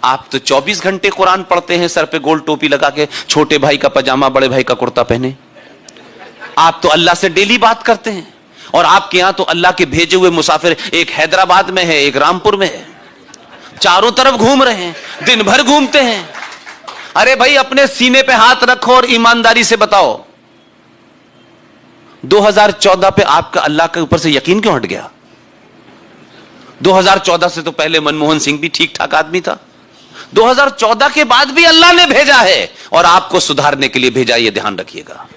आप तो 24 घंटे कुरान पढ़ते हैं, सर पे गोल टोपी लगा के, छोटे भाई का पजामा बड़े भाई का कुर्ता पहने। आप तो अल्लाह से डेली बात करते हैं, और आपके यहां तो अल्लाह के भेजे हुए मुसाफिर एक हैदराबाद में है, एक रामपुर में है, चारों तरफ घूम रहे हैं, दिन भर घूमते हैं। अरे भाई, अपने सीने पे हाथ रखो और ईमानदारी से बताओ, 2014 पे आपका अल्लाह के ऊपर से यकीन क्यों हट गया? 2014 से तो पहले मनमोहन सिंह भी ठीक ठाक आदमी था, 2014 के बाद भी अल्लाह ने भेजा है और आपको सुधारने के लिए भेजा, यह ध्यान रखिएगा।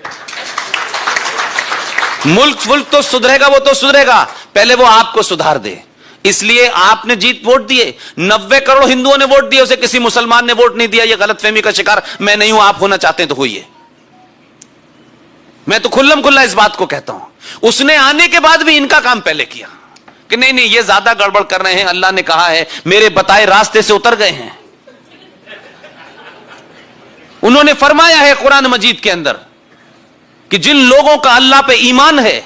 मुल्क तो सुधरेगा, वो तो सुधरेगा, पहले वो आपको सुधार दे। इसलिए आपने जीत वोट दिए, 90 करोड़ हिंदुओं ने वोट दिए, उसे किसी मुसलमान ने वोट नहीं दिया। ये गलतफहमी का शिकार मैं नहीं हूं, आप होना चाहते हैं तो होइए। मैं तो खुल्लम खुल्ला इस बात को कहता हूं। उसने आने के बाद भी इनका काम पहले किया कि नहीं नहीं, ये ज्यादा गड़बड़ कर रहे हैं, अल्लाह ने कहा है, मेरे बताए रास्ते से उतर गए हैं। उन्होंने फरमाया है कुरान मजीद के अंदर कि जिन लोगों का अल्लाह पे ईमान है,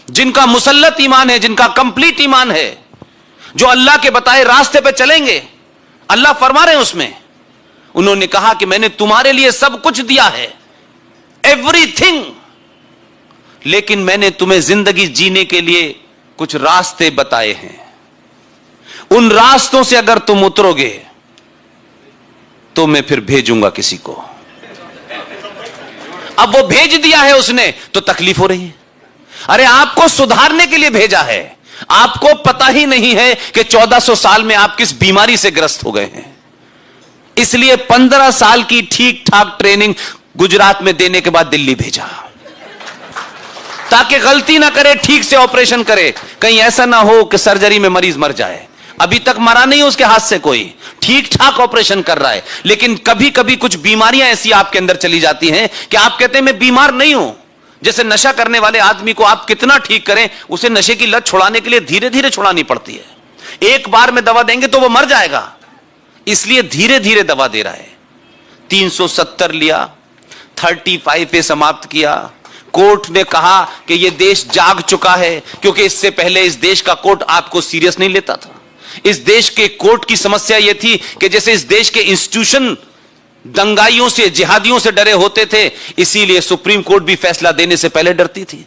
जिनका मुसल्लत ईमान है, जिनका कंप्लीट ईमान है, जो अल्लाह के बताए रास्ते पे चलेंगे, अल्लाह फरमा रहे हैं उसमें, उन्होंने कहा कि मैंने तुम्हारे लिए सब कुछ दिया है, एवरीथिंग, लेकिन मैंने तुम्हें जिंदगी जीने के लिए कुछ रास्ते बताए हैं। उन रास्तों से अगर तुम उतरोगे तो मैं फिर भेजूंगा किसी को। अब वो भेज दिया है उसने, तो तकलीफ हो रही है। अरे आपको सुधारने के लिए भेजा है, आपको पता ही नहीं है कि 1400 साल में आप किस बीमारी से ग्रस्त हो गए हैं। इसलिए 15 साल की ठीक ठाक ट्रेनिंग गुजरात में देने के बाद दिल्ली भेजा, ताकि गलती ना करे, ठीक से ऑपरेशन करे। कहीं ऐसा ना हो कि सर्जरी में मरीज मर जाए। अभी तक मरा नहीं उसके हाथ से कोई, ठीक ठाक ऑपरेशन कर रहा है। लेकिन कभी कभी कुछ बीमारियां ऐसी आपके अंदर चली जाती हैं कि आप कहते हैं मैं बीमार नहीं हूं। जैसे नशा करने वाले आदमी को आप कितना ठीक करें, उसे नशे की लत छुड़ाने के लिए धीरे धीरे छुड़ानी पड़ती है। एक बार में दवा देंगे तो वो मर जाएगा, इसलिए धीरे धीरे दवा दे रहा है। 370 लिया, 35 पे समाप्त किया। कोर्ट ने कहा कि यह देश जाग चुका है, क्योंकि इससे पहले इस देश का कोर्ट आपको सीरियस नहीं लेता था। इस देश के कोर्ट की समस्या यह थी कि जैसे इस देश के इंस्टीट्यूशन दंगाइयों से, जिहादियों से डरे होते थे, इसीलिए सुप्रीम कोर्ट भी फैसला देने से पहले डरती थी।